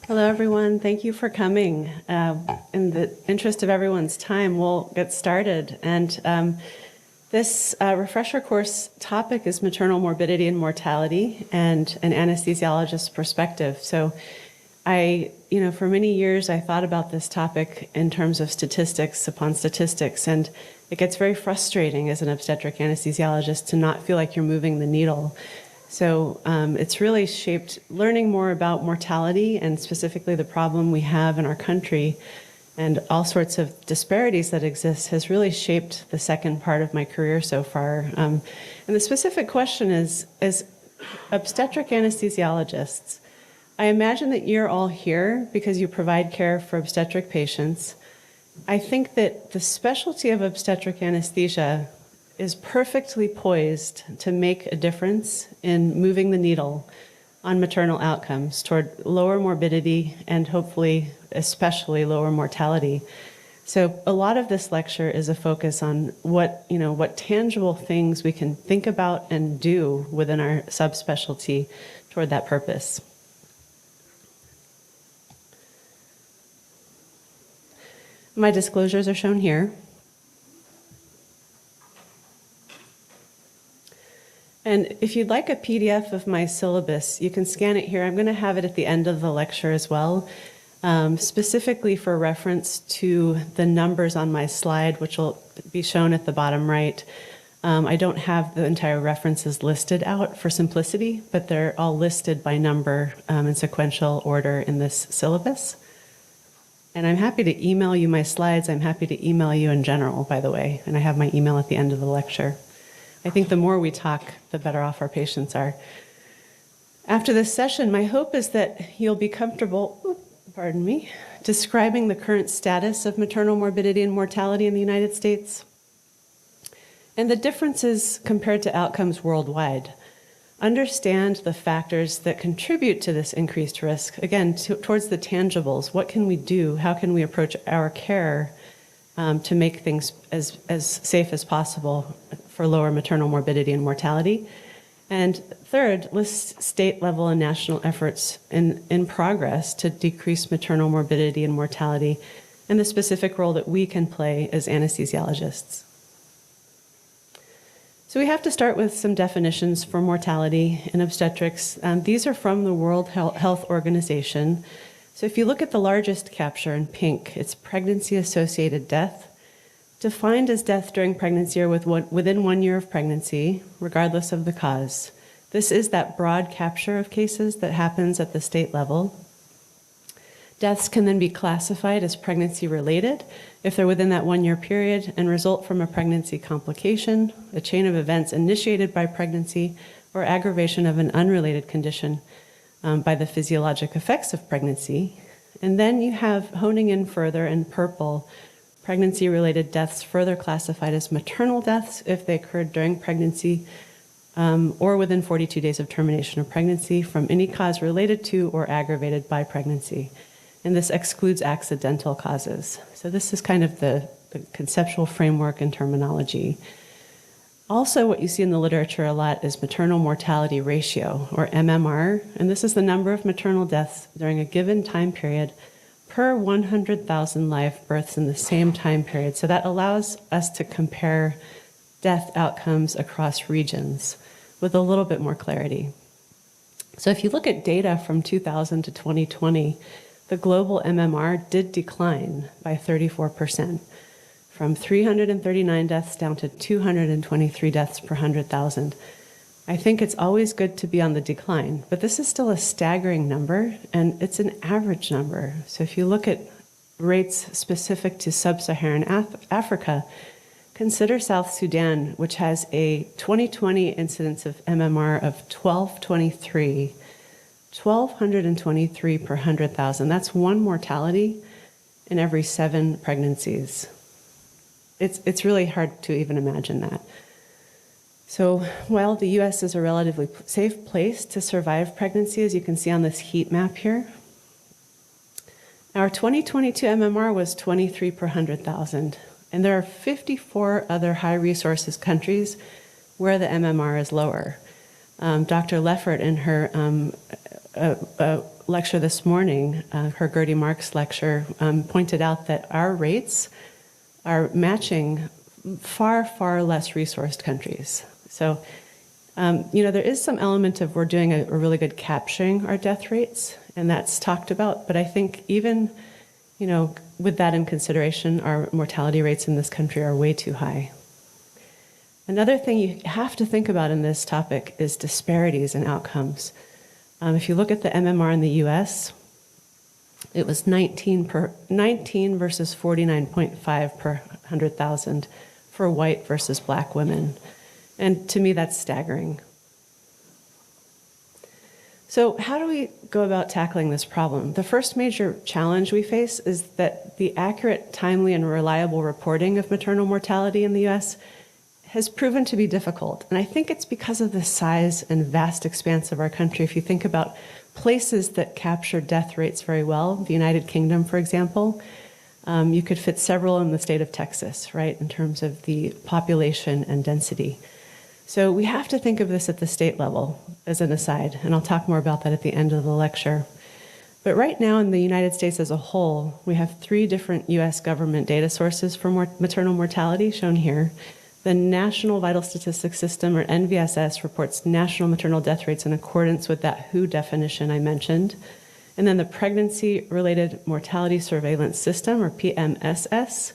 Hello, everyone. Thank you for coming. In the interest of everyone's time, we'll get started. And this refresher course topic is maternal morbidity and mortality and an anesthesiologist's perspective. So for many years, I thought about this topic in terms of statistics upon statistics, and it gets very frustrating as an obstetric anesthesiologist to not feel like you're moving the needle. So it's really shaped learning more about mortality and specifically the problem we have in our country and all sorts of disparities that exist has really shaped the second part of my career so far. And the specific question is, as obstetric anesthesiologists, I imagine that you're all here because you provide care for obstetric patients. I think that the specialty of obstetric anesthesia is perfectly poised to make a difference in moving the needle on maternal outcomes toward lower morbidity and hopefully especially lower mortality. So a lot of this lecture is a focus on what tangible things we can think about and do within our subspecialty toward that purpose. My disclosures are shown here. And if you'd like a PDF of my syllabus, you can scan it here. I'm going to have it at the end of the lecture as well, specifically for reference to the numbers on my slide, which will be shown at the bottom right. I don't have the entire references listed out for simplicity, but they're all listed by number in sequential order in this syllabus. And I'm happy to email you my slides. I'm happy to email you in general, by the way, and I have my email at the end of the lecture. I think the more we talk, the better off our patients are. After this session, my hope is that you'll be comfortable, describing the current status of maternal morbidity and mortality in the United States and the differences compared to outcomes worldwide. Understand the factors that contribute to this increased risk, again, towards the tangibles. What can we do? How can we approach our care to make things as safe as possible for lower maternal morbidity and mortality? And third, list state level and national efforts in progress to decrease maternal morbidity and mortality and the specific role that we can play as anesthesiologists. So we have to start with some definitions for mortality in obstetrics. These are from the World Health Organization. So if you look at the largest capture in pink, it's pregnancy-associated death, defined as death during pregnancy or within 1 year of pregnancy, regardless of the cause. This is that broad capture of cases that happens at the state level. Deaths can then be classified as pregnancy-related if they're within that 1 year period and result from a pregnancy complication, a chain of events initiated by pregnancy, or aggravation of an unrelated condition by the physiologic effects of pregnancy. And then you have, honing in further in purple, pregnancy-related deaths further classified as maternal deaths if they occurred during pregnancy or within 42 days of termination of pregnancy from any cause related to or aggravated by pregnancy. And this excludes accidental causes. So this is kind of the conceptual framework and terminology. Also, what you see in the literature a lot is maternal mortality ratio, or MMR, and this is the number of maternal deaths during a given time period per 100,000 live births in the same time period. So that allows us to compare death outcomes across regions with a little bit more clarity. So if you look at data from 2000 to 2020, the global MMR did decline by 34%, from 339 deaths down to 223 deaths per 100,000. I think it's always good to be on the decline, but this is still a staggering number, and it's an average number. So if you look at rates specific to sub-Saharan Africa, consider South Sudan, which has a 2020 incidence of MMR of 1,223 per 100,000. That's one mortality in every 7 pregnancies. It's really hard to even imagine that. So while the US is a relatively safe place to survive pregnancy, as you can see on this heat map here, our 2022 MMR was 23 per 100,000. And there are 54 other high resources countries where the MMR is lower. Dr. Leffert, in her lecture this morning, her Gertie Marks lecture, pointed out that our rates are matching far, far less resourced countries. So, there is some element of we're doing a really good capturing our death rates, and that's talked about, but I think even, with that in consideration, our mortality rates in this country are way too high. Another thing you have to think about in this topic is disparities in outcomes. If you look at the MMR in the US, it was 19 versus 49.5 per 100,000 for white versus black women. And to me, that's staggering. So how do we go about tackling this problem? The first major challenge we face is that the accurate, timely, and reliable reporting of maternal mortality in the US has proven to be difficult. And I think it's because of the size and vast expanse of our country. If you think about places that capture death rates very well, the United Kingdom, for example, you could fit several in the state of Texas, right, in terms of the population and density. So we have to think of this at the state level as an aside, and I'll talk more about that at the end of the lecture. But right now in the United States as a whole, we have 3 different US government data sources for maternal mortality shown here. The National Vital Statistics System, or NVSS, reports national maternal death rates in accordance with that WHO definition I mentioned. And then the Pregnancy-Related Mortality Surveillance System, or PMSS,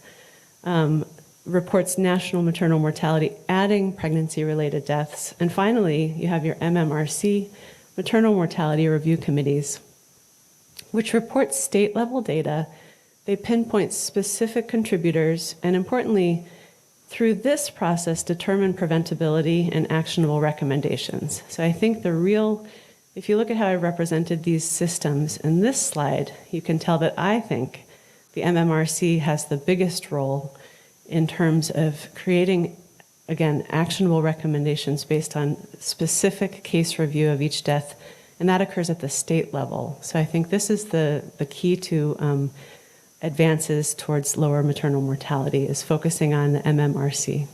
reports national maternal mortality, adding pregnancy-related deaths. And finally, you have your MMRC, Maternal Mortality Review Committees, which report state-level data. They pinpoint specific contributors, and importantly, through this process, determine preventability and actionable recommendations. So I think if you look at how I represented these systems in this slide, you can tell that I think the MMRC has the biggest role in terms of creating, again, actionable recommendations based on specific case review of each death, and that occurs at the state level. So I think this is the key to advances towards lower maternal mortality, is focusing on the MMRC.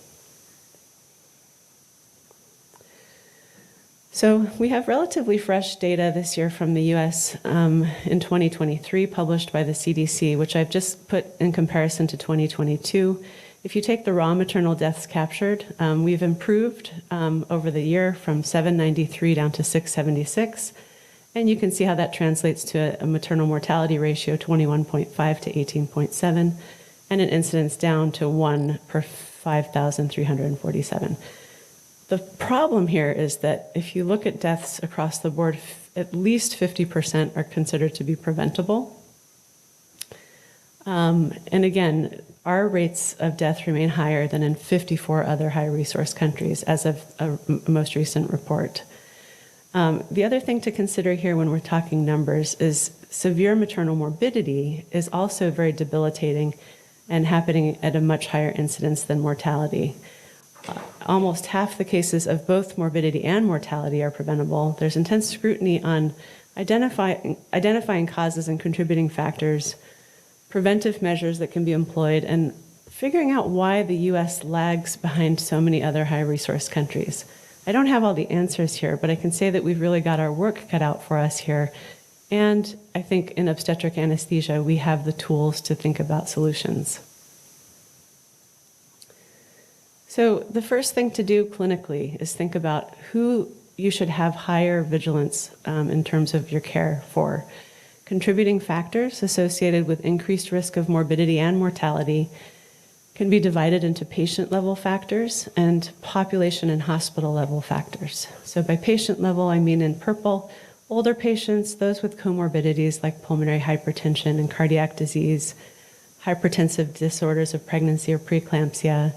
So we have relatively fresh data this year from the US in 2023, published by the CDC, which I've just put in comparison to 2022. If you take the raw maternal deaths captured, we've improved over the year from 793 down to 676. And you can see how that translates to a maternal mortality ratio 21.5 to 18.7, and an incidence down to 1 per 5,347. The problem here is that if you look at deaths across the board, at least 50% are considered to be preventable. And again, our rates of death remain higher than in 54 other high-resource countries as of a most recent report. The other thing to consider here when we're talking numbers is severe maternal morbidity is also very debilitating and happening at a much higher incidence than mortality. Almost half the cases of both morbidity and mortality are preventable. There's intense scrutiny on identifying causes and contributing factors, preventive measures that can be employed, and figuring out why the US lags behind so many other high-resource countries. I don't have all the answers here, but I can say that we've really got our work cut out for us here. And I think in obstetric anesthesia, we have the tools to think about solutions. So the first thing to do clinically is think about who you should have higher vigilance in terms of your care for. Contributing factors associated with increased risk of morbidity and mortality can be divided into patient-level factors and population and hospital-level factors. So by patient level, I mean in purple, older patients, those with comorbidities like pulmonary hypertension and cardiac disease, hypertensive disorders of pregnancy or preeclampsia,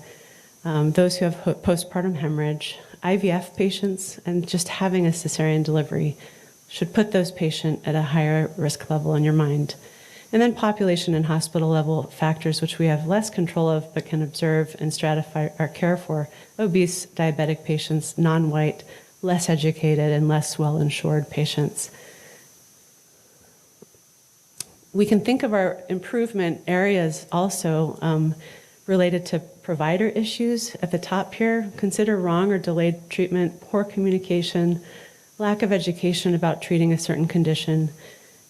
those who have postpartum hemorrhage, IVF patients, and just having a cesarean delivery should put those patients at a higher risk level in your mind. And then population and hospital level factors, which we have less control of but can observe and stratify our care for: obese, diabetic patients, non-white, less educated, and less well-insured patients. We can think of our improvement areas also related to provider issues. At the top here, consider wrong or delayed treatment, poor communication, lack of education about treating a certain condition.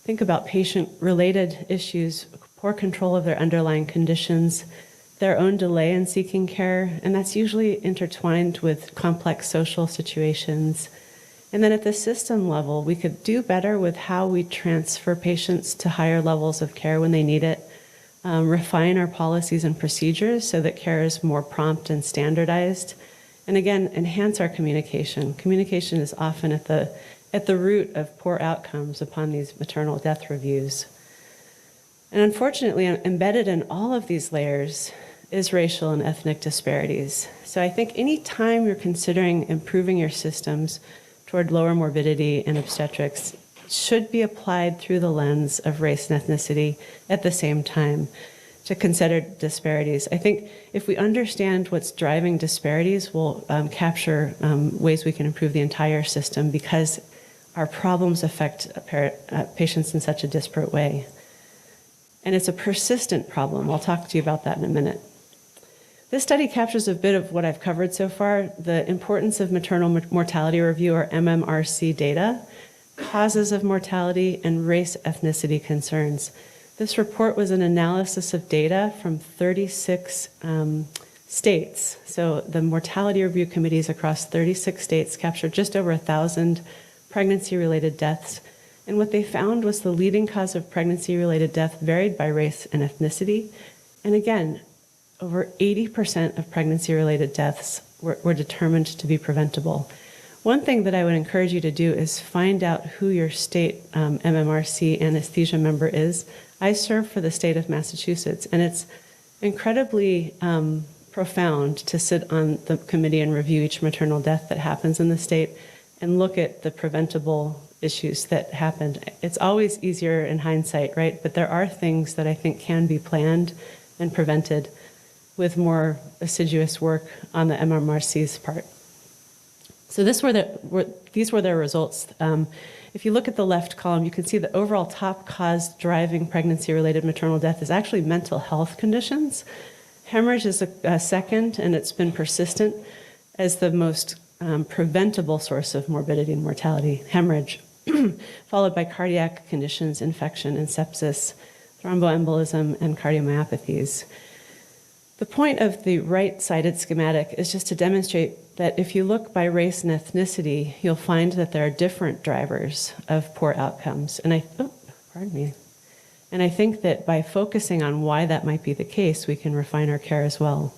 think about patient-related issues, poor control of their underlying conditions, their own delay in seeking care, and that's usually intertwined with complex social situations. And then at the system level, we could do better with how we transfer patients to higher levels of care when they need it, refine our policies and procedures so that care is more prompt and standardized, and again, enhance our communication. Communication is often at the root of poor outcomes upon these maternal death reviews. And unfortunately, embedded in all of these layers is racial and ethnic disparities. So I think any time you're considering improving your systems toward lower morbidity in obstetrics should be applied through the lens of race and ethnicity at the same time to consider disparities. I think if we understand what's driving disparities, we'll capture ways we can improve the entire system because our problems affect patients in such a disparate way. And it's a persistent problem. I'll talk to you about that in a minute. This study captures a bit of what I've covered so far, the importance of maternal mortality review, or MMRC data, causes of mortality, and race ethnicity concerns. This report was an analysis of data from 36 states. So the mortality review committees across 36 states captured just over 1,000 pregnancy-related deaths. And what they found was the leading cause of pregnancy-related death varied by race and ethnicity. And again, over 80% of pregnancy-related deaths were determined to be preventable. One thing that I would encourage you to do is find out who your state MMRC anesthesia member is. I serve for the state of Massachusetts, and it's incredibly profound to sit on the committee and review each maternal death that happens in the state and look at the preventable issues that happened. It's always easier in hindsight, right? But there are things that I think can be planned and prevented with more assiduous work on the MMRC's part. So these were their results. If you look at the left column, you can see the overall top cause driving pregnancy-related maternal death is actually mental health conditions. Hemorrhage is a second, and it's been persistent as the most preventable source of morbidity and mortality, hemorrhage, followed by cardiac conditions, infection and sepsis, thromboembolism, and cardiomyopathies. The point of the right-sided schematic is just to demonstrate that if you look by race and ethnicity, you'll find that there are different drivers of poor outcomes. And I think that by focusing on why that might be the case, we can refine our care as well.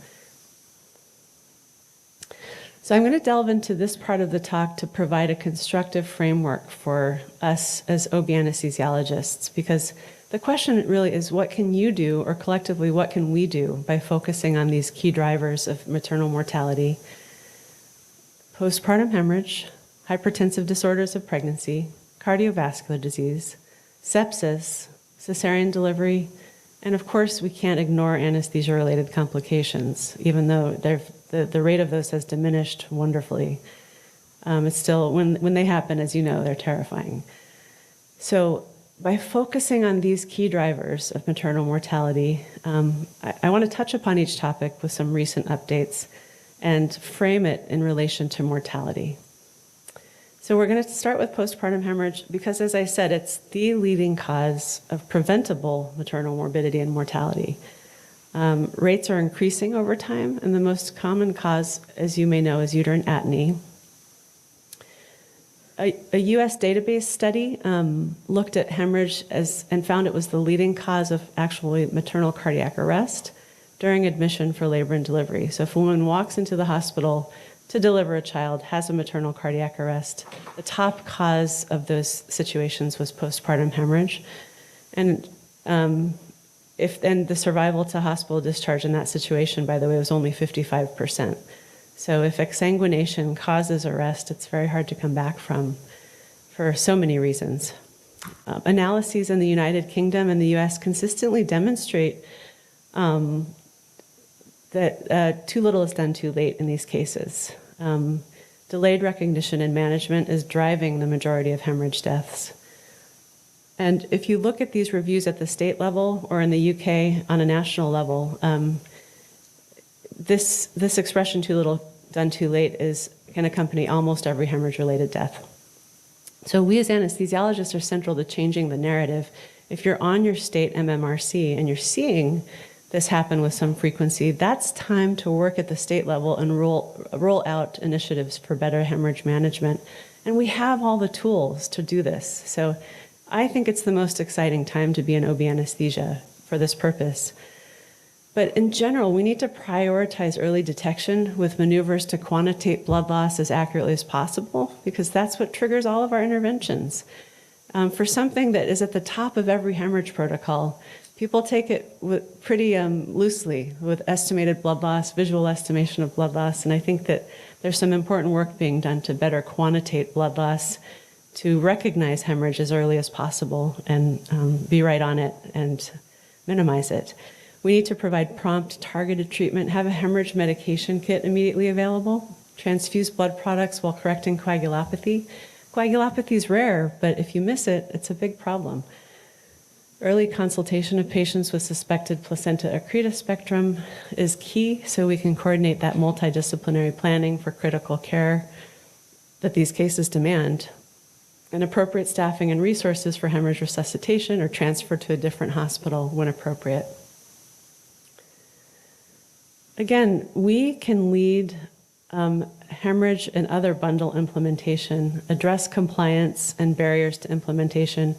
So I'm going to delve into this part of the talk to provide a constructive framework for us as OB anesthesiologists, because the question really is, what can you do, or collectively, what can we do by focusing on these key drivers of maternal mortality: postpartum hemorrhage, hypertensive disorders of pregnancy, cardiovascular disease, sepsis, cesarean delivery, and of course, we can't ignore anesthesia-related complications, even though the rate of those has diminished wonderfully. It's still, when they happen, as you know, they're terrifying. So by focusing on these key drivers of maternal mortality, I want to touch upon each topic with some recent updates and frame it in relation to mortality. So we're going to start with postpartum hemorrhage because, as I said, it's the leading cause of preventable maternal morbidity and mortality. Rates are increasing over time, and the most common cause, as you may know, is uterine atony. A U.S. database study looked at hemorrhage and found it was the leading cause of actually maternal cardiac arrest during admission for labor and delivery. So if a woman walks into the hospital to deliver a child, has a maternal cardiac arrest, the top cause of those situations was postpartum hemorrhage. And the survival to hospital discharge in that situation, by the way, was only 55%. So if exsanguination causes arrest, it's very hard to come back from for so many reasons. Analyses in the United Kingdom and the US consistently demonstrate that too little is done too late in these cases. Delayed recognition and management is driving the majority of hemorrhage deaths. And if you look at these reviews at the state level or in the UK on a national level, this expression, too little done too late, can accompany almost every hemorrhage-related death. So we as anesthesiologists are central to changing the narrative. If you're on your state MMRC and you're seeing this happen with some frequency, that's time to work at the state level and roll out initiatives for better hemorrhage management. And we have all the tools to do this. So I think it's the most exciting time to be in OB anesthesia for this purpose. But in general, we need to prioritize early detection with maneuvers to quantitate blood loss as accurately as possible, because that's what triggers all of our interventions. For something that is at the top of every hemorrhage protocol, people take it pretty loosely with estimated blood loss, visual estimation of blood loss, and I think that there's some important work being done to better quantitate blood loss, to recognize hemorrhage as early as possible and be right on it and minimize it. We need to provide prompt, targeted treatment, have a hemorrhage medication kit immediately available, transfuse blood products while correcting coagulopathy. Coagulopathy is rare, but if you miss it, it's a big problem. Early consultation of patients with suspected placenta accreta spectrum is key, so we can coordinate that multidisciplinary planning for critical care that these cases demand, and appropriate staffing and resources for hemorrhage resuscitation or transfer to a different hospital when appropriate. Again, we can lead hemorrhage and other bundle implementation, address compliance and barriers to implementation,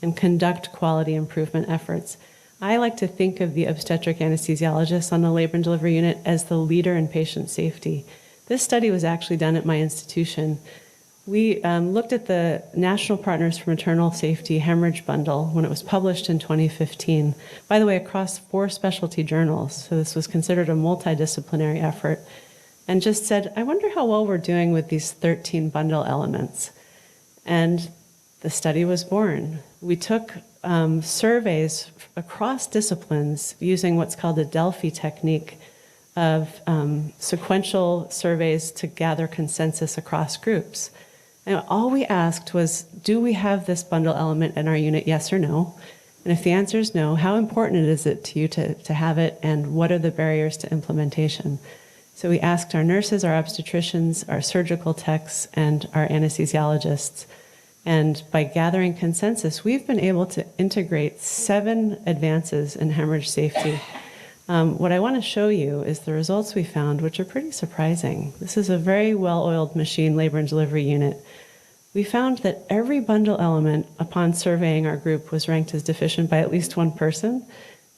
and conduct quality improvement efforts. I like to think of the obstetric anesthesiologist on the labor and delivery unit as the leader in patient safety. This study was actually done at my institution. We looked at the National Partners for Maternal Safety Hemorrhage Bundle when it was published in 2015, by the way, across 4 specialty journals. So this was considered a multidisciplinary effort, and just said, I wonder how well we're doing with these 13 bundle elements. And the study was born. We took surveys across disciplines using what's called a Delphi technique of sequential surveys to gather consensus across groups. And all we asked was, do we have this bundle element in our unit, yes or no? And if the answer is no, how important is it to you to have it, and what are the barriers to implementation? So we asked our nurses, our obstetricians, our surgical techs, and our anesthesiologists. And by gathering consensus, we've been able to integrate 7 advances in hemorrhage safety. What I want to show you is the results we found, which are pretty surprising. This is a very well-oiled machine labor and delivery unit. We found that every bundle element, upon surveying our group, was ranked as deficient by at least 1 person,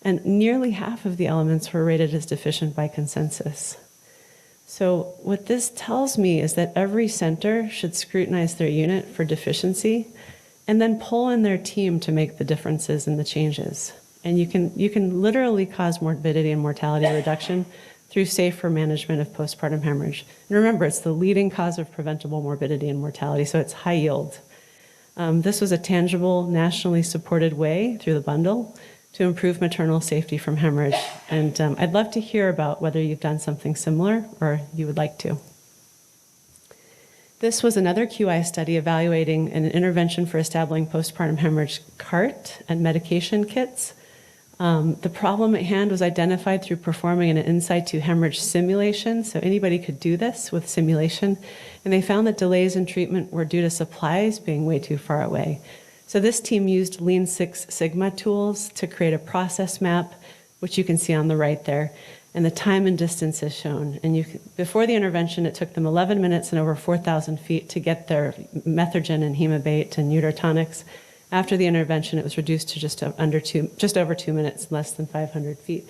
and nearly half of the elements were rated as deficient by consensus. So what this tells me is that every center should scrutinize their unit for deficiency and then pull in their team to make the differences and the changes. And you can literally cause morbidity and mortality reduction through safer management of postpartum hemorrhage. And remember, it's the leading cause of preventable morbidity and mortality, so it's high yield. This was a tangible, nationally supported way through the bundle to improve maternal safety from hemorrhage. And I'd love to hear about whether you've done something similar or you would like to. This was another QI study evaluating an intervention for establishing postpartum hemorrhage cart and medication kits. The problem at hand was identified through performing an in situ hemorrhage simulation, so anybody could do this with simulation, and they found that delays in treatment were due to supplies being way too far away. So this team used Lean Six Sigma tools to create a process map, which you can see on the right there, and the time and distance is shown. And before the intervention, it took them 11 minutes and over 4,000 feet to get their methergin and hemabate and uterotonics. After the intervention, it was reduced to just over 2 minutes, less than 500 feet.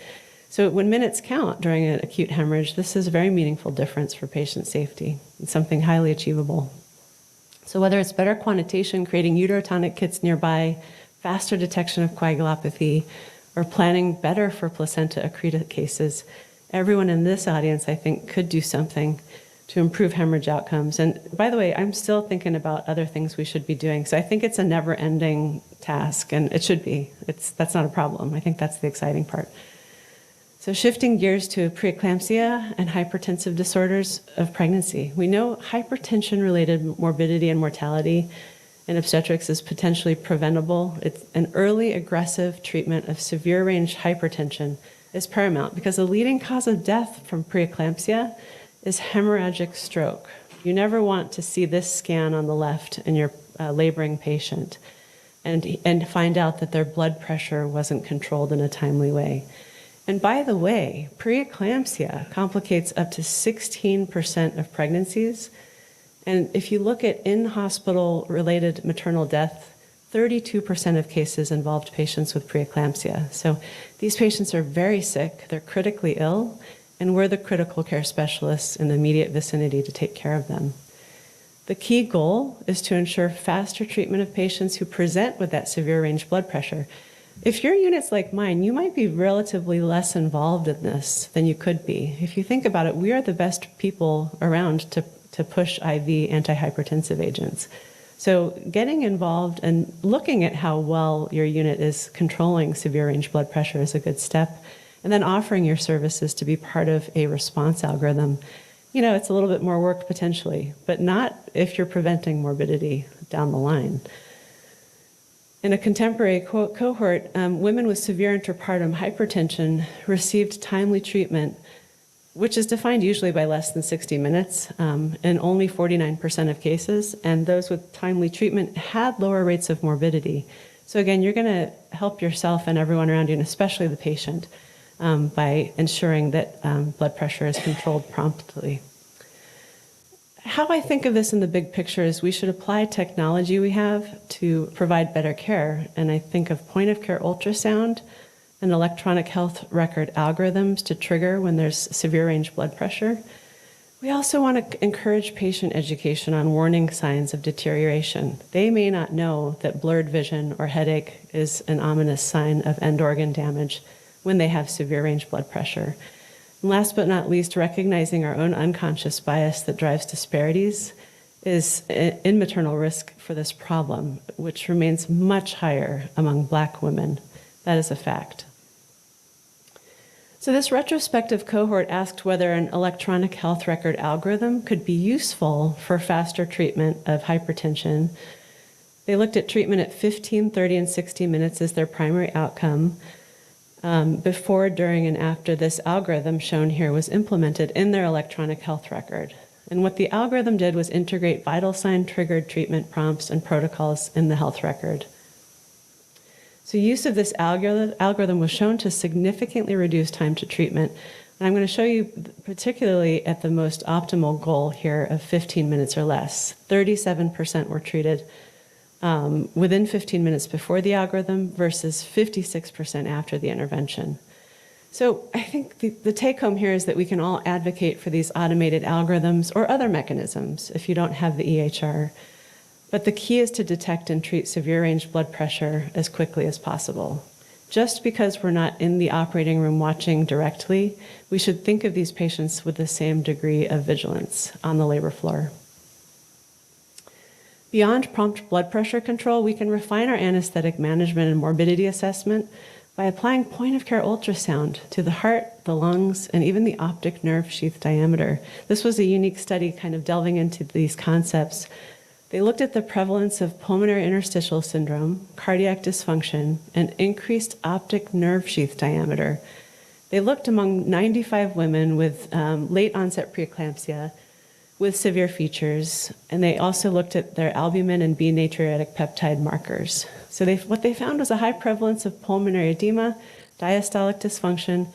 So when minutes count during an acute hemorrhage, this is a very meaningful difference for patient safety. It's something highly achievable. So whether it's better quantitation, creating uterotonic kits nearby, faster detection of coagulopathy, or planning better for placenta accreta cases, everyone in this audience, I think, could do something to improve hemorrhage outcomes. And by the way, I'm still thinking about other things we should be doing. So I think it's a never-ending task, and it should be. That's not a problem. I think that's the exciting part. So shifting gears to preeclampsia and hypertensive disorders of pregnancy. We know hypertension-related morbidity and mortality in obstetrics is potentially preventable. It's an early aggressive treatment of severe range hypertension is paramount because the leading cause of death from preeclampsia is hemorrhagic stroke. You never want to see this scan on the left in your laboring patient and find out that their blood pressure wasn't controlled in a timely way. And by the way, preeclampsia complicates up to 16% of pregnancies. And if you look at in-hospital related maternal death, 32% of cases involved patients with preeclampsia. So these patients are very sick, they're critically ill, and we're the critical care specialists in the immediate vicinity to take care of them. The key goal is to ensure faster treatment of patients who present with that severe range blood pressure. If your unit's like mine, you might be relatively less involved in this than you could be. If you think about it, we are the best people around to push IV antihypertensive agents. So getting involved and looking at how well your unit is controlling severe range blood pressure is a good step. And then offering your services to be part of a response algorithm. You know, it's a little bit more work potentially, but not if you're preventing morbidity down the line. In a contemporary cohort, women with severe interpartum hypertension received timely treatment, which is defined usually by less than 60 minutes in only 49% of cases, and those with timely treatment had lower rates of morbidity. So again, you're going to help yourself and everyone around you, and especially the patient, by ensuring that blood pressure is controlled promptly. How I think of this in the big picture is we should apply technology we have to provide better care, and I think of point-of-care ultrasound and electronic health record algorithms to trigger when there's severe range blood pressure. We also want to encourage patient education on warning signs of deterioration. They may not know that blurred vision or headache is an ominous sign of end organ damage when they have severe range blood pressure. And last but not least, recognizing our own unconscious bias that drives disparities is in maternal risk for this problem, which remains much higher among Black women. That is a fact. So this retrospective cohort asked whether an electronic health record algorithm could be useful for faster treatment of hypertension. They looked at treatment at 15, 30, and 60 minutes as their primary outcome. Before, during, and after this algorithm shown here was implemented in their electronic health record. And what the algorithm did was integrate vital sign-triggered treatment prompts and protocols in the health record. So use of this algorithm was shown to significantly reduce time to treatment. And I'm going to show you particularly at the most optimal goal here of 15 minutes or less. 37% were treated within 15 minutes before the algorithm versus 56% after the intervention. So I think the take home here is that we can all advocate for these automated algorithms or other mechanisms if you don't have the EHR. But the key is to detect and treat severe range blood pressure as quickly as possible. Just because we're not in the operating room watching directly, we should think of these patients with the same degree of vigilance on the labor floor. Beyond prompt blood pressure control, we can refine our anesthetic management and morbidity assessment by applying point-of-care ultrasound to the heart, the lungs, and even the optic nerve sheath diameter. This was a unique study kind of delving into these concepts. They looked at the prevalence of pulmonary interstitial syndrome, cardiac dysfunction, and increased optic nerve sheath diameter. They looked among 95 women with late-onset preeclampsia with severe features, and they also looked at their albumin and B-natriuretic peptide markers. So what they found was a high prevalence of pulmonary edema, diastolic dysfunction,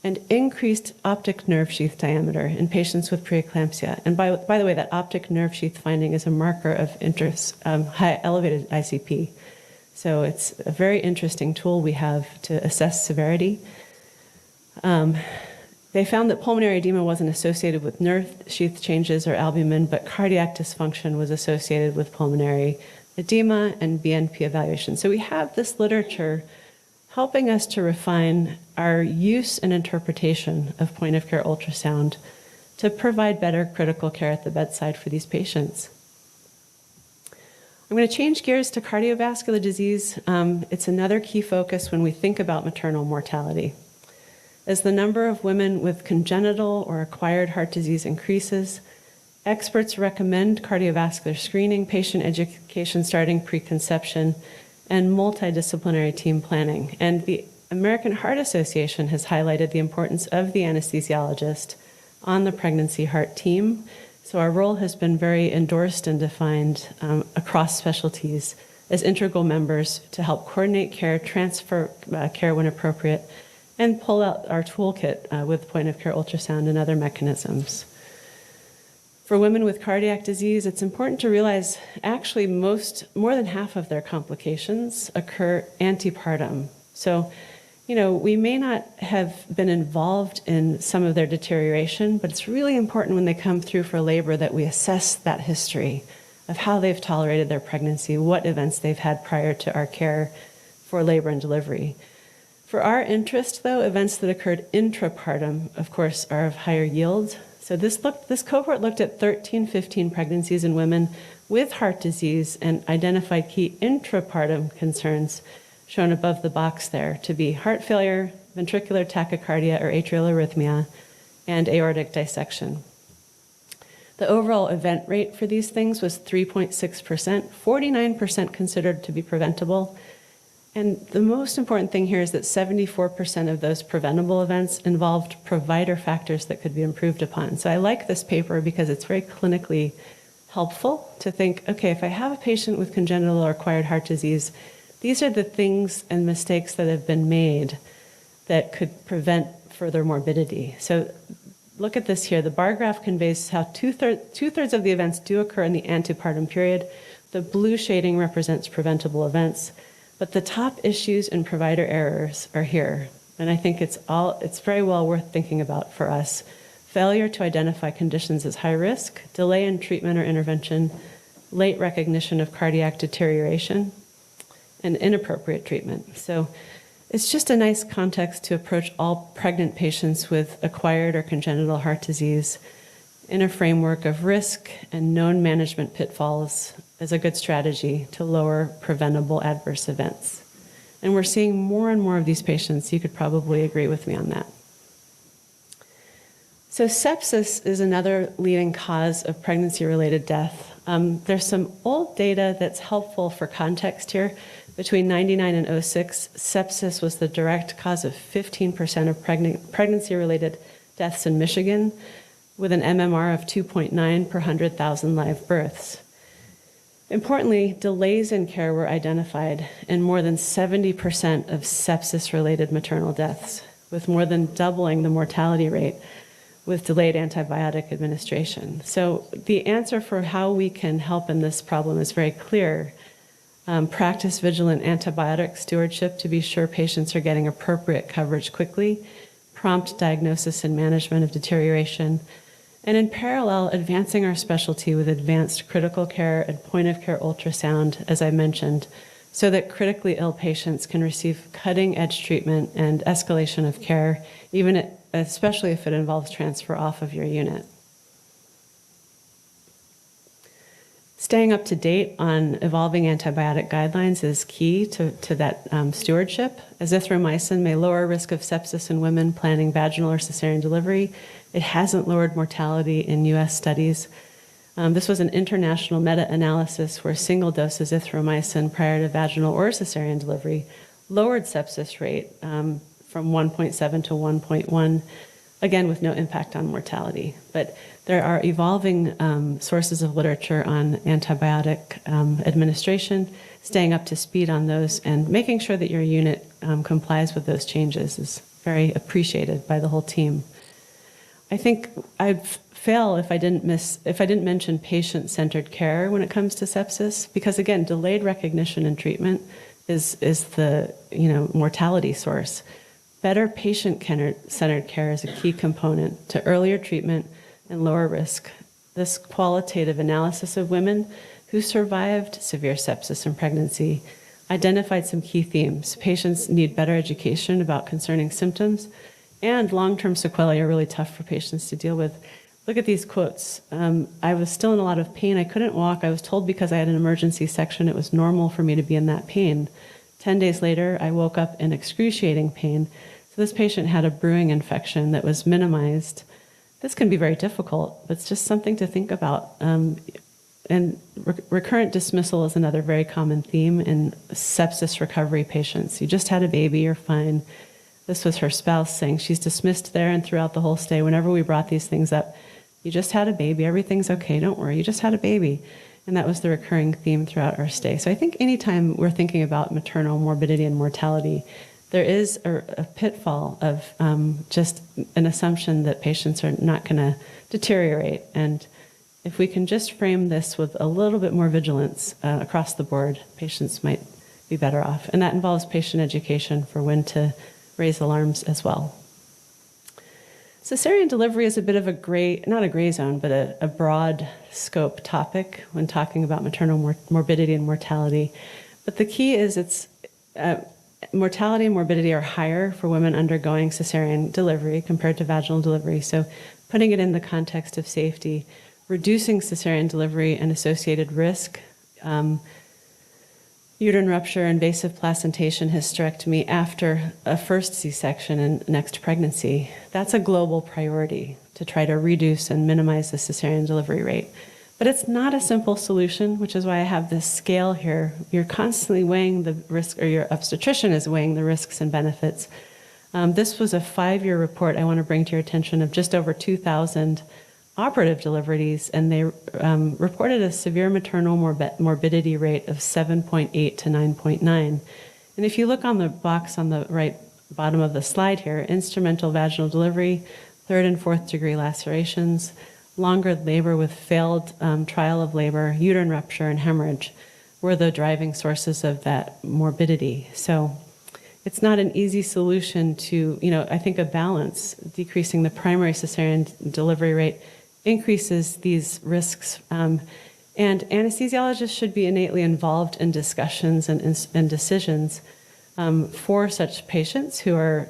and increased optic nerve sheath diameter in patients with preeclampsia. And by the way, that optic nerve sheath finding is a marker of high elevated ICP. So it's a very interesting tool we have to assess severity. They found that pulmonary edema wasn't associated with nerve sheath changes or albumin, but cardiac dysfunction was associated with pulmonary edema and BNP evaluation. So we have this literature helping us to refine our use and interpretation of point-of-care ultrasound to provide better critical care at the bedside for these patients. I'm going to change gears to cardiovascular disease. It's another key focus when we think about maternal mortality. As the number of women with congenital or acquired heart disease increases, experts recommend cardiovascular screening, patient education starting preconception, and multidisciplinary team planning. And the American Heart Association has highlighted the importance of the anesthesiologist on the pregnancy heart team, So our role has been very endorsed and defined across specialties as integral members to help coordinate care, transfer care when appropriate, and pull out our toolkit with point-of-care ultrasound and other mechanisms. For women with cardiac disease, it's important to realize actually more than half of their complications occur antepartum. So, we may not have been involved in some of their deterioration, but it's really important when they come through for labor that we assess that history of how they've tolerated their pregnancy, what events they've had prior to our care for labor and delivery. For our interest, though, events that occurred intrapartum, of course, are of higher yield. So this cohort looked at 15 pregnancies in women with heart disease and identified key intrapartum concerns shown above the box there to be heart failure, ventricular tachycardia or atrial arrhythmia, and aortic dissection. The overall event rate for these things was 3.6%, 49% considered to be preventable. And the most important thing here is that 74% of those preventable events involved provider factors that could be improved upon. So I like this paper because it's very clinically helpful to think, okay, if I have a patient with congenital or acquired heart disease, these are the things and mistakes that have been made that could prevent further morbidity. So look at this here. The bar graph conveys how two-thirds of the events do occur in the antepartum period. The blue shading represents preventable events. But the top issues and provider errors are here. And I think it's very well worth thinking about for us. Failure to identify conditions as high risk, delay in treatment or intervention, late recognition of cardiac deterioration, and inappropriate treatment. So it's just a nice context to approach all pregnant patients with acquired or congenital heart disease in a framework of risk and known management pitfalls as a good strategy to lower preventable adverse events. And we're seeing more and more of these patients. You could probably agree with me on that. So sepsis is another leading cause of pregnancy-related death. There's some old data that's helpful for context here. Between 1999 and 2006, sepsis was the direct cause of 15% of pregnancy-related deaths in Michigan, with an MMR of 2.9 per 100,000 live births. Importantly, delays in care were identified in more than 70% of sepsis-related maternal deaths, with more than doubling the mortality rate with delayed antibiotic administration. So the answer for how we can help in this problem is very clear. Practice vigilant antibiotic stewardship to be sure patients are getting appropriate coverage quickly, prompt diagnosis and management of deterioration, and in parallel, advancing our specialty with advanced critical care and point-of-care ultrasound, as I mentioned, so that critically ill patients can receive cutting-edge treatment and escalation of care, especially if it involves transfer off of your unit. Staying up to date on evolving antibiotic guidelines is key to that stewardship. Azithromycin may lower risk of sepsis in women planning vaginal or cesarean delivery. It hasn't lowered mortality in US studies. This was an international meta-analysis where single-dose azithromycin prior to vaginal or cesarean delivery lowered sepsis rate from 1.7 to 1.1, again with no impact on mortality. But there are evolving sources of literature on antibiotic administration. Staying up to speed on those and making sure that your unit complies with those changes is very appreciated by the whole team. I think I'd fail if I didn't mention patient-centered care when it comes to sepsis, because again, delayed recognition and treatment is the mortality source. Better patient-centered care is a key component to earlier treatment and lower risk. This qualitative analysis of women who survived severe sepsis in pregnancy identified some key themes. Patients need better education about concerning symptoms, and long-term sequelae are really tough for patients to deal with. Look at these quotes. I was still in a lot of pain. I couldn't walk. I was told because I had an emergency section, it was normal for me to be in that pain. 10 days later, I woke up in excruciating pain. So this patient had a brewing infection that was minimized. This can be very difficult, but it's just something to think about. And recurrent dismissal is another very common theme in sepsis recovery patients. You just had a baby, you're fine. This was her spouse saying she's dismissed there and throughout the whole stay. Whenever we brought these things up, You just had a baby. Everything's okay. Don't worry. You just had a baby. And that was the recurring theme throughout our stay. So I think anytime we're thinking about maternal morbidity and mortality, there is a pitfall of just an assumption that patients are not going to deteriorate. And if we can just frame this with a little bit more vigilance across the board, patients might be better off. And that involves patient education for when to raise alarms as well. Cesarean delivery is a bit of a gray, not a gray zone, but a broad scope topic when talking about maternal morbidity and mortality. But the key is mortality and morbidity are higher for women undergoing cesarean delivery compared to vaginal delivery. So putting it in the context of safety, reducing cesarean delivery and associated risk, uterine rupture, invasive placentation, hysterectomy after a first C-section and next pregnancy, that's a global priority to try to reduce and minimize the cesarean delivery rate. But it's not a simple solution, which is why I have this scale here. You're constantly weighing the risk, or your obstetrician is weighing the risks and benefits. This was a 5-year report I want to bring to your attention of just over 2,000 operative deliveries, and they reported a severe maternal morbidity rate of 7.8 to 9.9. And if you look on the box on the right bottom of the slide here, instrumental vaginal delivery, 3rd and 4th degree lacerations, longer labor with failed trial of labor, uterine rupture, and hemorrhage were the driving sources of that morbidity. So it's not an easy solution to, I think a balance, decreasing the primary cesarean delivery rate increases these risks. And anesthesiologists should be innately involved in discussions and decisions for such patients who are,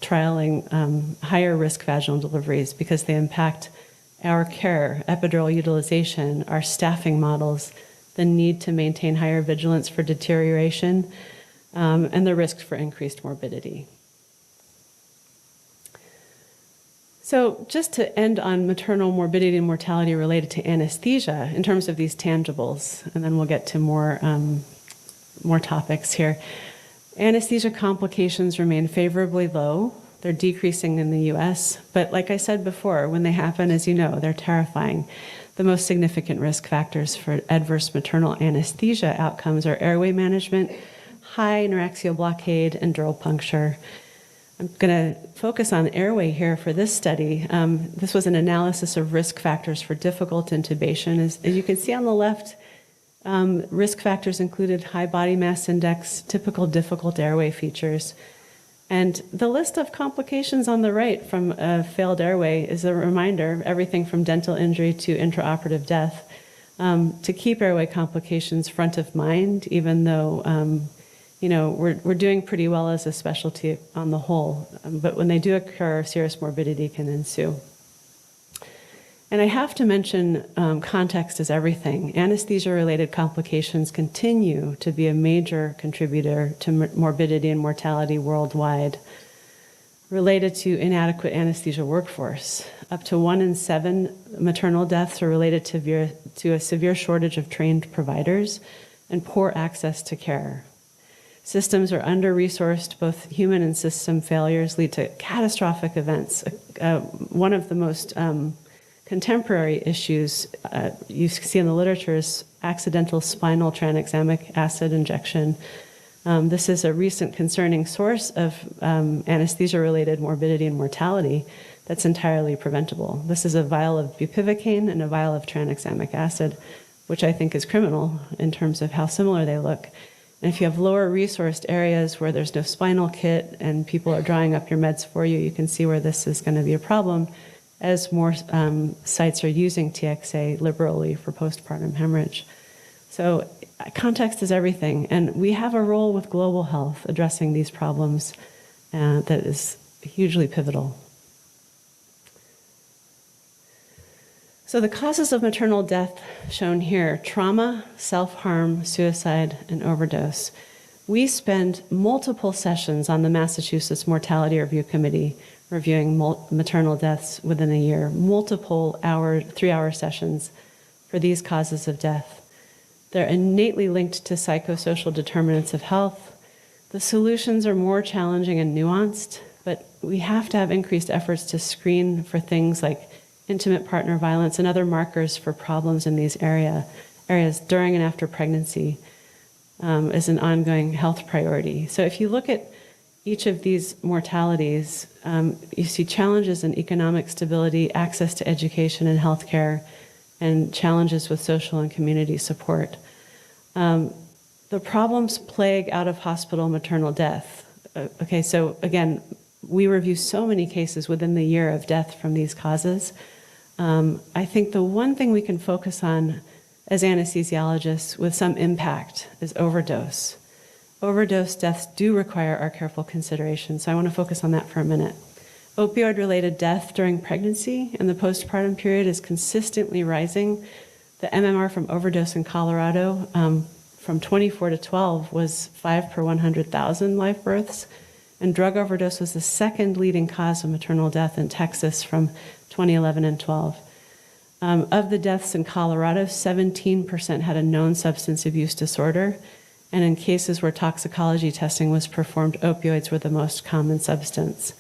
trialing higher risk vaginal deliveries because they impact our care, epidural utilization, our staffing models, the need to maintain higher vigilance for deterioration, and the risk for increased morbidity. So just to end on maternal morbidity and mortality related to anesthesia in terms of these tangibles, and then we'll get to more topics here. Anesthesia complications remain favorably low. They're decreasing in the US, but like I said before, when they happen, as you know, they're terrifying. The most significant risk factors for adverse maternal anesthesia outcomes are airway management, high neuraxial blockade, and dural puncture. I'm going to focus on airway here for this study. This was an analysis of risk factors for difficult intubation. As you can see on the left, risk factors included high body mass index, typical difficult airway features. And the list of complications on the right from a failed airway is a reminder, everything from dental injury to intraoperative death, to keep airway complications front of mind, even though we're doing pretty well as a specialty on the whole. But when they do occur, serious morbidity can ensue. And I have to mention context is everything. Anesthesia-related complications continue to be a major contributor to morbidity and mortality worldwide, related to inadequate anesthesia workforce. Up to 1 in 7 maternal deaths are related to a severe shortage of trained providers and poor access to care. Systems are under-resourced. Both human and system failures lead to catastrophic events. One of the most contemporary issues you see in the literature is accidental spinal tranexamic acid injection. This is a recent concerning source of anesthesia-related morbidity and mortality that's entirely preventable. This is a vial of bupivacaine and a vial of tranexamic acid, which I think is criminal in terms of how similar they look. And if you have lower resourced areas where there's no spinal kit and people are drawing up your meds for you, you can see where this is going to be a problem as more sites are using TXA liberally for postpartum hemorrhage. So context is everything, and we have a role with global health addressing these problems that is hugely pivotal. So the causes of maternal death shown here: trauma, self-harm, suicide, and overdose. We spend multiple sessions on the Massachusetts Mortality Review Committee reviewing maternal deaths within a year, multiple 3-hour sessions for these causes of death. They're innately linked to psychosocial determinants of health. The solutions are more challenging and nuanced, but we have to have increased efforts to screen for things like intimate partner violence, and other markers for problems in these areas during and after pregnancy is an ongoing health priority. So if you look at each of these mortalities, you see challenges in economic stability, access to education and healthcare, and challenges with social and community support. The problems plague out-of-hospital maternal death. Okay, so again, we review so many cases within the year of death from these causes. I think the one thing we can focus on as anesthesiologists with some impact is overdose. Overdose deaths do require our careful consideration, so I want to focus on that for a minute. Opioid-related death during pregnancy and the postpartum period is consistently rising. The MMR from overdose in Colorado from 24 to 12 was 5 per 100,000 live births, and drug overdose was the second leading cause of maternal death in Texas from 2011 and 12. Of the deaths in Colorado, 17% had a known substance abuse disorder, and in cases where toxicology testing was performed, opioids were the most common substance.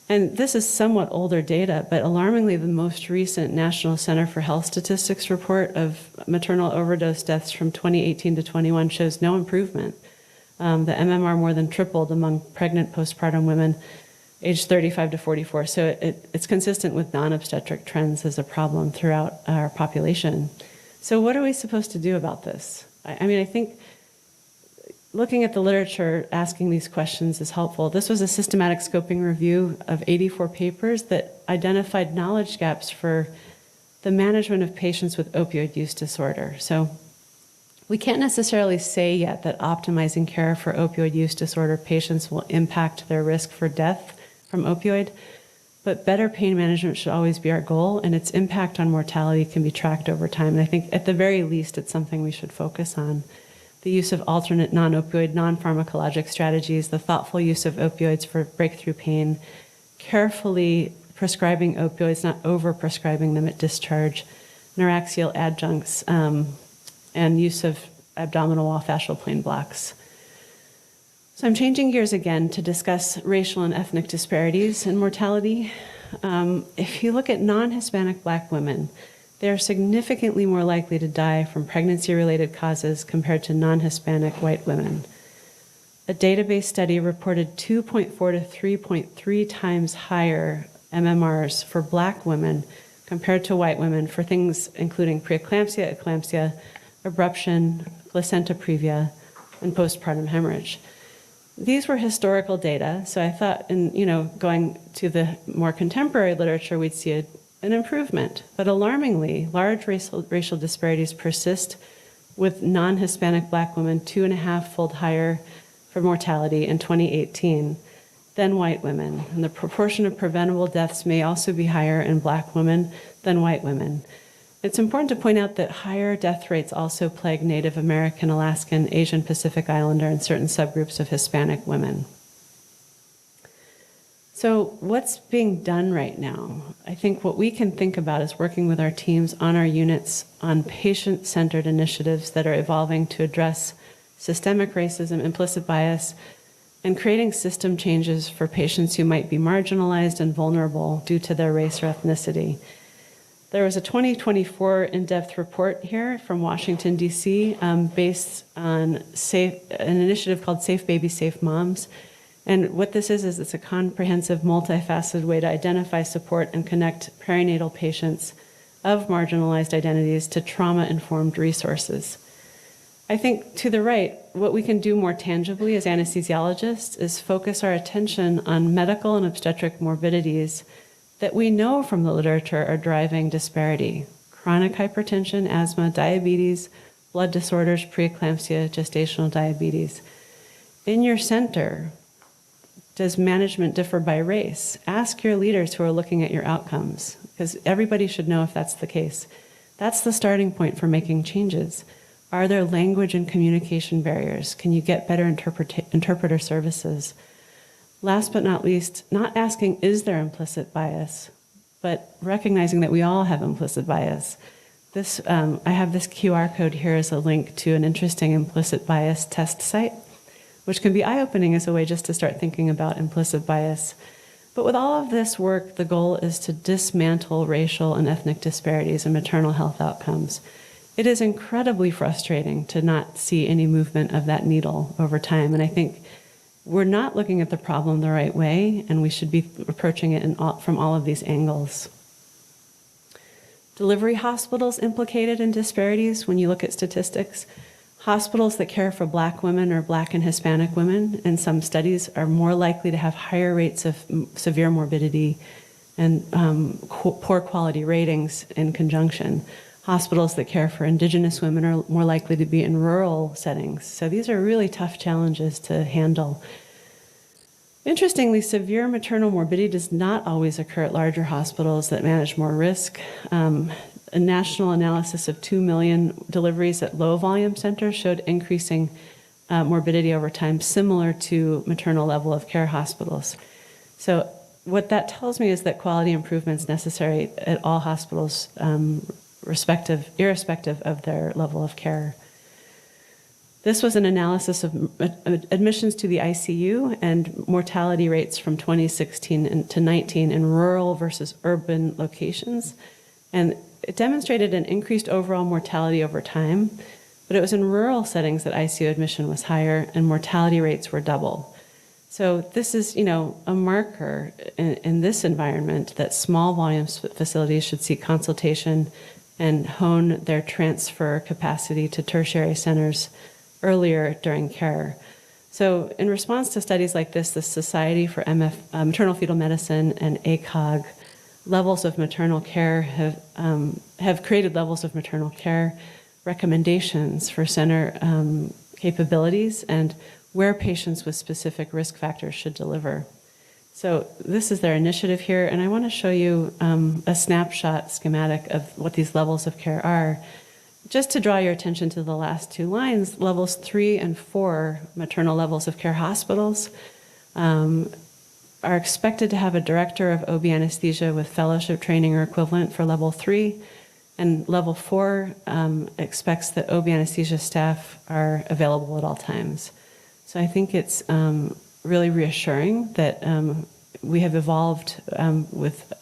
And this is somewhat older data, but alarmingly, the most recent National Center for Health Statistics report of maternal overdose deaths from 2018 to 21 shows no improvement. The MMR more than tripled among pregnant postpartum women aged 35 to 44. So it's consistent with non-obstetric trends as a problem throughout our population. So what are we supposed to do about this? I mean, I think looking at the literature, asking these questions is helpful. This was a systematic scoping review of 84 papers that identified knowledge gaps for the management of patients with opioid use disorder. So we can't necessarily say yet that optimizing care for opioid use disorder patients will impact their risk for death from opioid, but better pain management should always be our goal, and its impact on mortality can be tracked over time. And I think at the very least, it's something we should focus on. The use of alternate non-opioid, non-pharmacologic strategies, the thoughtful use of opioids for breakthrough pain, carefully prescribing opioids, not over-prescribing them at discharge, neuraxial adjuncts, and use of abdominal wall fascial plane blocks. So I'm changing gears again to discuss racial and ethnic disparities in mortality. If you look at non-Hispanic Black women, they are significantly more likely to die from pregnancy-related causes compared to non-Hispanic white women. A database study reported 2.4 to 3.3 times higher MMRs for Black women compared to white women for things including preeclampsia, eclampsia, abruption, placenta previa, and postpartum hemorrhage. These were historical data, so I thought going to the more contemporary literature, we'd see an improvement. But alarmingly, large racial disparities persist with non-Hispanic Black women 2.5-fold higher for mortality in 2018 than white women. And the proportion of preventable deaths may also be higher in Black women than white women. It's important to point out that higher death rates also plague Native American, Alaskan, Asian Pacific Islander, and certain subgroups of Hispanic women. So what's being done right now? I think what we can think about is working with our teams on our units on patient-centered initiatives that are evolving to address systemic racism, implicit bias, and creating system changes for patients who might be marginalized and vulnerable due to their race or ethnicity. There was a 2024 in-depth report here from Washington, D.C., based on an initiative called Safe Babies, Safe Moms. And what this is it's a comprehensive, multifaceted way to identify, support, and connect perinatal patients of marginalized identities to trauma-informed resources. I think to the right, what we can do more tangibly as anesthesiologists is focus our attention on medical and obstetric morbidities that we know from the literature are driving disparity: chronic hypertension, asthma, diabetes, blood disorders, preeclampsia, gestational diabetes. In your center, does management differ by race? Ask your leaders who are looking at your outcomes, because everybody should know if that's the case. That's the starting point for making changes. Are there language and communication barriers? Can you get better interpreter services? Last but not least, not asking, is there implicit bias, but recognizing that we all have implicit bias. I have this QR code here as a link to an interesting implicit bias test site, which can be eye-opening as a way just to start thinking about implicit bias. But with all of this work, the goal is to dismantle racial and ethnic disparities in maternal health outcomes. It is incredibly frustrating to not see any movement of that needle over time, and I think we're not looking at the problem the right way, and we should be approaching it from all of these angles. Delivery hospitals implicated in disparities when you look at statistics. Hospitals that care for Black women or Black and Hispanic women, in some studies, are more likely to have higher rates of severe morbidity and poor quality ratings in conjunction. Hospitals that care for Indigenous women are more likely to be in rural settings. So these are really tough challenges to handle. Interestingly, severe maternal morbidity does not always occur at larger hospitals that manage more risk. A national analysis of 2 million deliveries at low-volume centers showed increasing morbidity over time, similar to maternal level of care hospitals. So what that tells me is that quality improvements necessary at all hospitals, irrespective of their level of care. This was an analysis of admissions to the ICU and mortality rates from 2016 to 19 in rural versus urban locations. And it demonstrated an increased overall mortality over time, but it was in rural settings that ICU admission was higher and mortality rates were double. So this is, a marker in this environment that small volume facilities should seek consultation and hone their transfer capacity to tertiary centers earlier during care. So in response to studies like this, the Society for Maternal Fetal Medicine and ACOG levels of maternal care have created levels of maternal care recommendations for center capabilities and where patients with specific risk factors should deliver. So this is their initiative here, and I want to show you a snapshot schematic of what these levels of care are. Just to draw your attention to the last two lines, levels 3 and 4 maternal levels of care hospitals are expected to have a director of OB anesthesia with fellowship training or equivalent for level 3, and level 4 expects that OB anesthesia staff are available at all times. So I think it's really reassuring that we have evolved with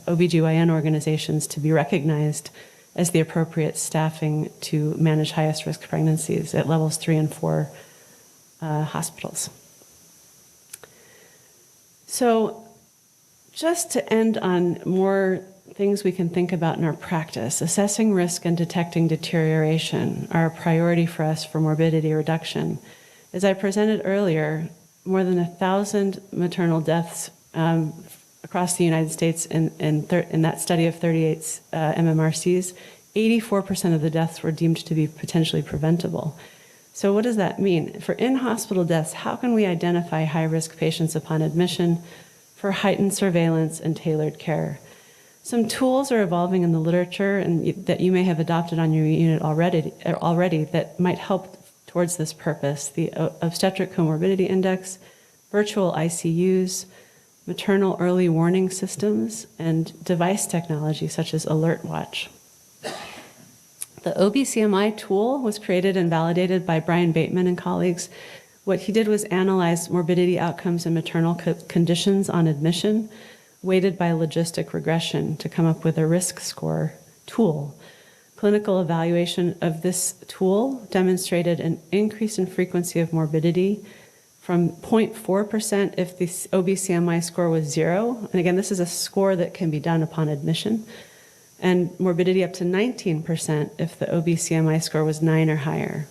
OBGYN organizations to be recognized as the appropriate staffing to manage highest risk pregnancies at levels 3 and 4 hospitals. So just to end on more things we can think about in our practice, assessing risk and detecting deterioration are a priority for us for morbidity reduction. As I presented earlier, more than 1,000 maternal deaths across the United States in that study of 38 MMRCs, 84% of the deaths were deemed to be potentially preventable. So what does that mean? For in-hospital deaths, how can we identify high-risk patients upon admission for heightened surveillance and tailored care? Some tools are evolving in the literature and that you may have adopted on your unit already that might help towards this purpose: the Obstetric Comorbidity Index, virtual ICUs, maternal early warning systems, and device technology such as Alert Watch. The OBCMI tool was created and validated by Brian Bateman and colleagues. What he did was analyze morbidity outcomes and maternal conditions on admission, weighted by logistic regression to come up with a risk score tool. Clinical evaluation of this tool demonstrated an increase in frequency of morbidity from 0.4% if the OBCMI score was 0. And again, this is a score that can be done upon admission. And morbidity up to 19% if the OBCMI score was 9 or higher.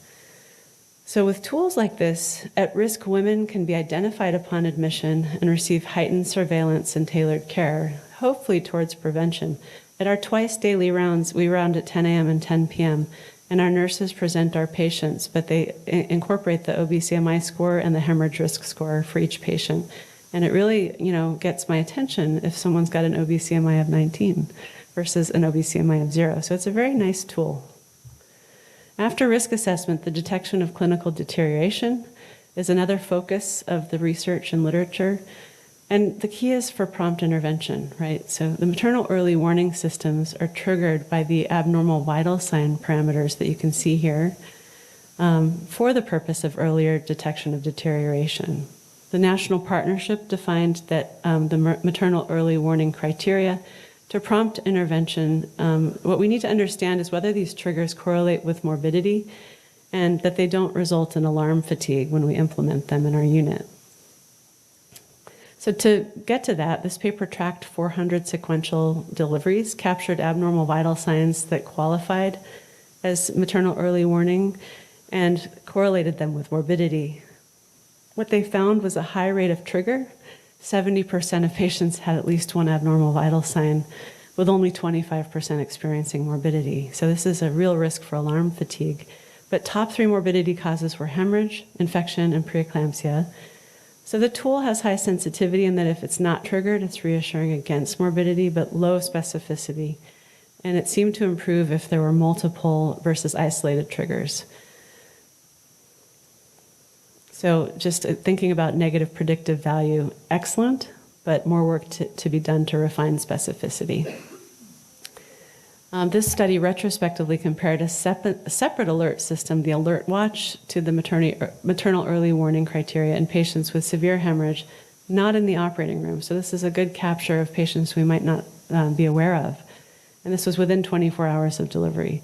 So with tools like this, at-risk women can be identified upon admission and receive heightened surveillance and tailored care, hopefully towards prevention. At our twice-daily rounds, we round at 10 a.m. and 10 p.m., and our nurses present our patients, but they incorporate the OBCMI score and the hemorrhage risk score for each patient. And it really, gets my attention if someone's got an OBCMI of 19 versus an OBCMI of 0. So it's a very nice tool. After risk assessment, the detection of clinical deterioration is another focus of the research and literature. And the key is for prompt intervention, right? So the maternal early warning systems are triggered by the abnormal vital sign parameters that you can see here for the purpose of earlier detection of deterioration. The national partnership defined that the maternal early warning criteria to prompt intervention. What we need to understand is whether these triggers correlate with morbidity and that they don't result in alarm fatigue when we implement them in our unit. So to get to that, this paper tracked 400 sequential deliveries, captured abnormal vital signs that qualified as maternal early warning, and correlated them with morbidity. What they found was a high rate of trigger. 70% of patients had at least one abnormal vital sign, with only 25% experiencing morbidity. So this is a real risk for alarm fatigue. But top 3 morbidity causes were hemorrhage, infection, and preeclampsia. So the tool has high sensitivity in that if it's not triggered, it's reassuring against morbidity, but low specificity. And it seemed to improve if there were multiple versus isolated triggers. So just thinking about negative predictive value, excellent, but more work to be done to refine specificity. This study retrospectively compared a separate alert system, the Alert Watch, to the maternal early warning criteria in patients with severe hemorrhage, not in the operating room. So this is a good capture of patients we might not be aware of. And this was within 24 hours of delivery.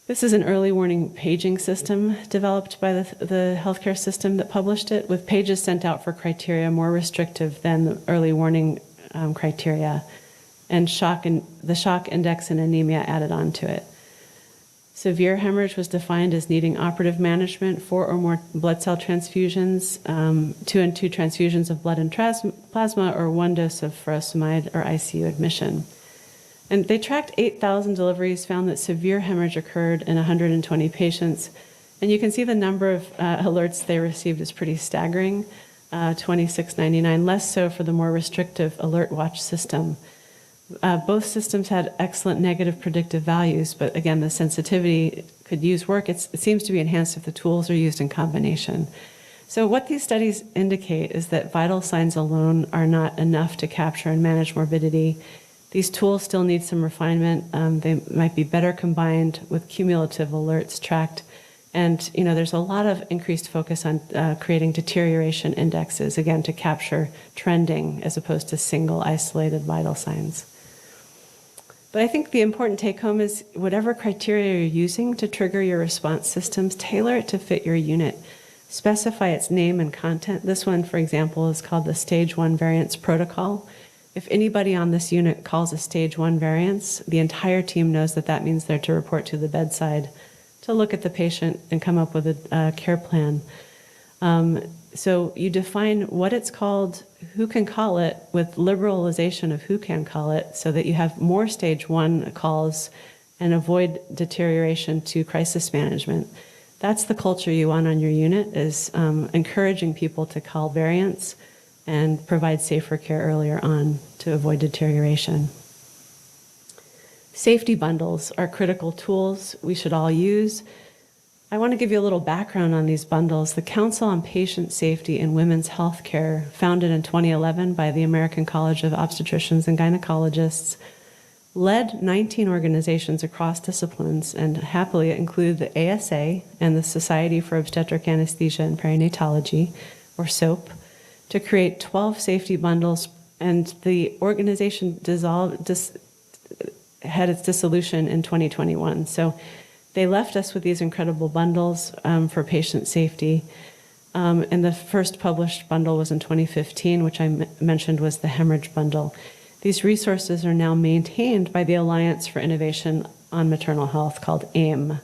This is an early warning paging system developed by the healthcare system that published it, with pages sent out for criteria more restrictive than the early warning criteria, and the shock index and anemia added onto it. Severe hemorrhage was defined as needing operative management, 4 or more blood cell transfusions, 2 and 2 transfusions of blood and plasma, or 1 dose of furosemide or ICU admission. And they tracked 8,000 deliveries, found that severe hemorrhage occurred in 120 patients. And you can see the number of alerts they received is pretty staggering, 2699, less so for the more restrictive Alert Watch system. Both systems had excellent negative predictive values, but again, the sensitivity could use work. It seems to be enhanced if the tools are used in combination. So what these studies indicate is that vital signs alone are not enough to capture and manage morbidity. These tools still need some refinement. They might be better combined with cumulative alerts tracked. And there's a lot of increased focus on creating deterioration indexes, again, to capture trending as opposed to single isolated vital signs. But I think the important take home is whatever criteria you're using to trigger your response systems, tailor it to fit your unit. Specify its name and content. This one, for example, is called the Stage 1 Variance Protocol. If anybody on this unit calls a Stage 1 variance, the entire team knows that that means they're to report to the bedside to look at the patient and come up with a care plan. So you define what it's called, who can call it, with liberalization of who can call it, so that you have more Stage 1 calls and avoid deterioration to crisis management. That's the culture you want on your unit, is encouraging people to call variants and provide safer care earlier on to avoid deterioration. Safety bundles are critical tools we should all use. I want to give you a little background on these bundles. The Council on Patient Safety in Women's Healthcare, founded in 2011 by the American College of Obstetricians and Gynecologists, led 19 organizations across disciplines, and happily include the ASA and the Society for Obstetric Anesthesia and Perinatology, or SOAP, to create 12 safety bundles, and the organization had its dissolution in 2021. So they left us with these incredible bundles for patient safety. And the first published bundle was in 2015, which I mentioned was the hemorrhage bundle. These resources are now maintained by the Alliance for Innovation on Maternal Health, called AIM.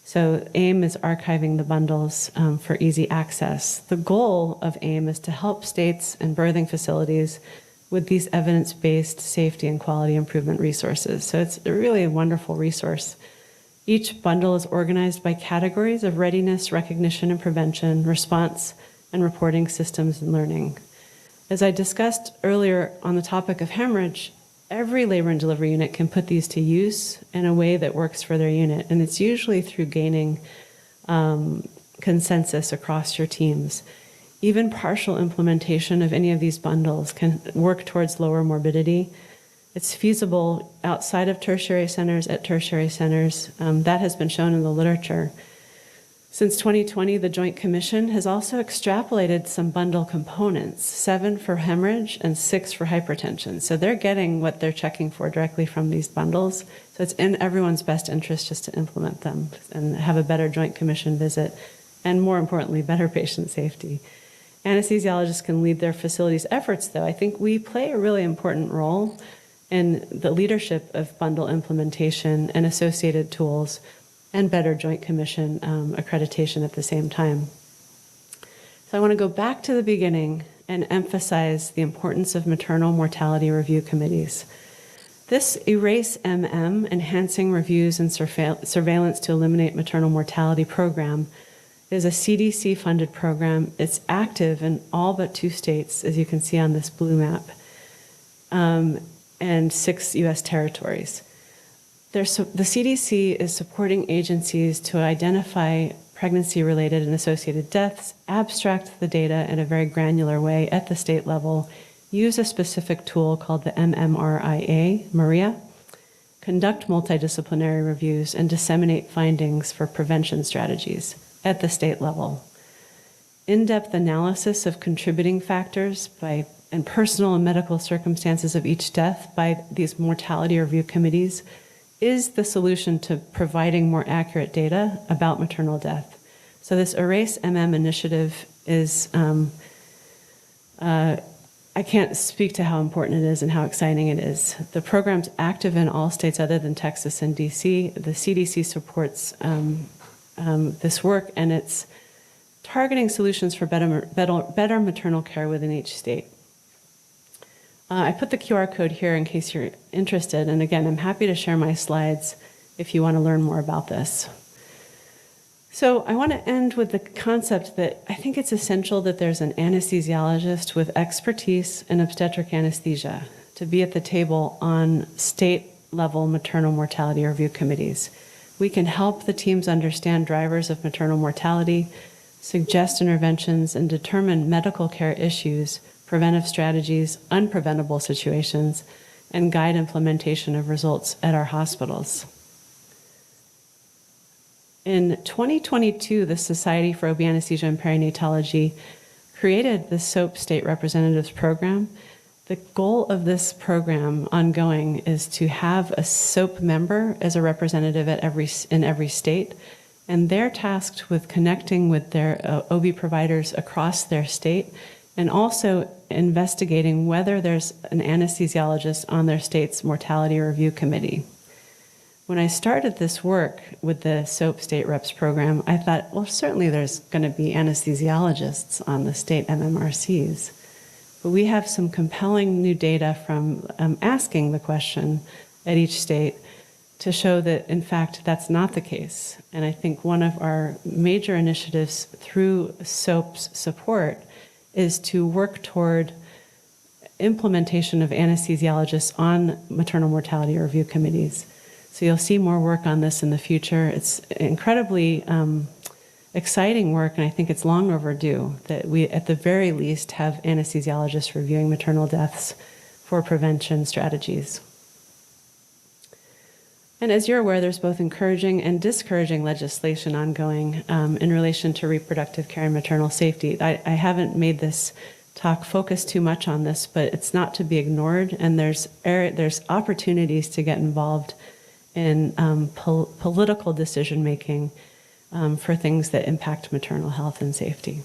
So AIM is archiving the bundles for easy access. The goal of AIM is to help states and birthing facilities with these evidence-based safety and quality improvement resources. So it's really a wonderful resource. Each bundle is organized by categories of readiness, recognition and prevention, response, and reporting systems and learning. As I discussed earlier on the topic of hemorrhage, every labor and delivery unit can put these to use in a way that works for their unit, and it's usually through gaining consensus across your teams. Even partial implementation of any of these bundles can work towards lower morbidity. It's feasible outside of tertiary centers, at tertiary centers. That has been shown in the literature. Since 2020, the Joint Commission has also extrapolated some bundle components, 7 for hemorrhage and 6 for hypertension. So they're getting what they're checking for directly from these bundles. So it's in everyone's best interest just to implement them and have a better Joint Commission visit, and more importantly, better patient safety. Anesthesiologists can lead their facilities' efforts, though. I think we play a really important role in the leadership of bundle implementation and associated tools, and better Joint Commission accreditation at the same time. So I want to go back to the beginning and emphasize the importance of maternal mortality review committees. This ERASE-MM, Enhancing Reviews and Surveillance to Eliminate Maternal Mortality program, is a CDC-funded program. It's active in all but 2 states, as you can see on this blue map, and 6 U.S. territories. The CDC is supporting agencies to identify pregnancy-related and associated deaths, abstract the data in a very granular way at the state level, use a specific tool called the MMRIA, Maria, conduct multidisciplinary reviews, and disseminate findings for prevention strategies at the state level. In-depth analysis of contributing factors and personal and medical circumstances of each death by these mortality review committees is the solution to providing more accurate data about maternal death. So this ERASE-MM initiative is, I can't speak to how important it is and how exciting it is. The program's active in all states other than Texas and DC. The CDC supports this work, and it's targeting solutions for better maternal care within each state. I put the QR code here in case you're interested, and again, I'm happy to share my slides if you want to learn more about this. So I want to end with the concept that I think it's essential that there's an anesthesiologist with expertise in obstetric anesthesia to be at the table on state-level maternal mortality review committees. We can help the teams understand drivers of maternal mortality, suggest interventions, and determine medical care issues, preventive strategies, unpreventable situations, and guide implementation of results at our hospitals. In 2022, the Society for OB Anesthesia and Perinatology created the SOAP State Representatives Program. The goal of this program ongoing is to have a SOAP member as a representative in every state, and they're tasked with connecting with their OB providers across their state, and also investigating whether there's an anesthesiologist on their state's mortality review committee. When I started this work with the SOAP State Reps program, I thought, well, certainly there's going to be anesthesiologists on the state MMRCs. But we have some compelling new data from asking the question at each state to show that, in fact, that's not the case. And I think one of our major initiatives through SOAP's support is to work toward implementation of anesthesiologists on maternal mortality review committees. So you'll see more work on this in the future. It's incredibly exciting work, and I think it's long overdue that we, at the very least, have anesthesiologists reviewing maternal deaths for prevention strategies. And as you're aware, there's both encouraging and discouraging legislation ongoing in relation to reproductive care and maternal safety. I haven't made this talk focus too much on this, but it's not to be ignored, and there's opportunities to get involved in political decision-making for things that impact maternal health and safety.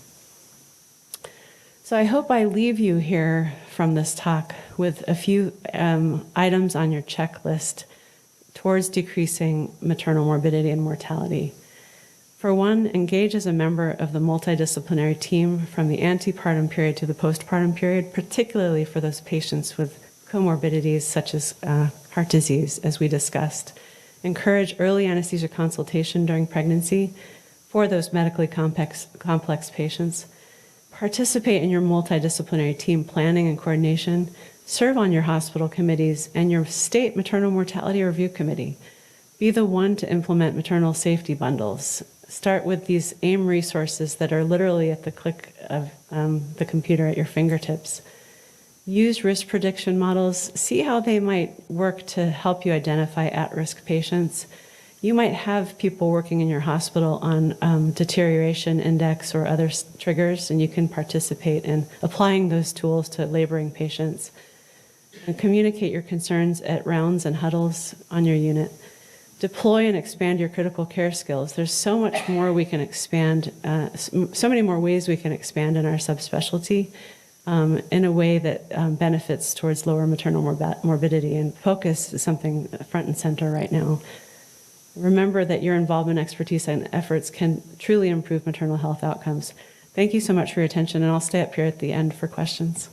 So I hope I leave you here from this talk with a few items on your checklist towards decreasing maternal morbidity and mortality. For one, engage as a member of the multidisciplinary team from the antepartum period to the postpartum period, particularly for those patients with comorbidities such as heart disease, as we discussed. Encourage early anesthesia consultation during pregnancy for those medically complex patients. Participate in your multidisciplinary team planning and coordination. Serve on your hospital committees and your state maternal mortality review committee. Be the one to implement maternal safety bundles. Start with these AIM resources that are literally at the click of the computer at your fingertips. Use risk prediction models. See how they might work to help you identify at-risk patients. You might have people working in your hospital on deterioration index or other triggers, and you can participate in applying those tools to laboring patients. And communicate your concerns at rounds and huddles on your unit. Deploy and expand your critical care skills. There's so much more we can expand, so many more ways we can expand in our subspecialty in a way that benefits towards lower maternal morbidity. And focus is something front and center right now. Remember that your involvement, expertise, and efforts can truly improve maternal health outcomes. Thank you so much for your attention, and I'll stay up here at the end for questions.